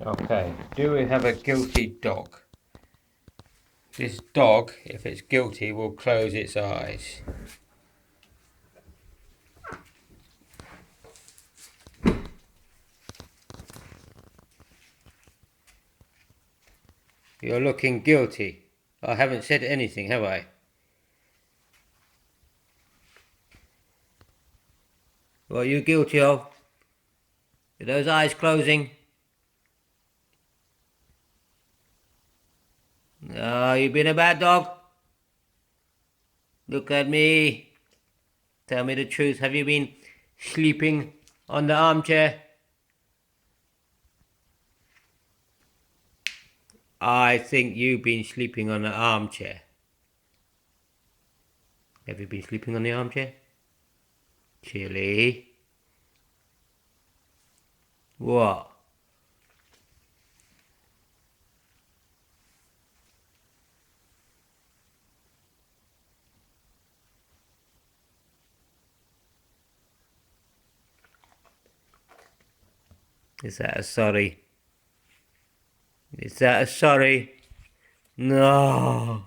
Okay, do we have a guilty dog? This dog, if it's guilty, will close its eyes. You're looking guilty. I haven't said anything, have I? What are you guilty of? Are those eyes closing? Oh, you've been a bad dog? Look at me. Tell me the truth. Have you been sleeping on the armchair? I think you've been sleeping on the armchair. Have you been sleeping on the armchair? Chilli? What? Is that a sorry? Is that a sorry? No.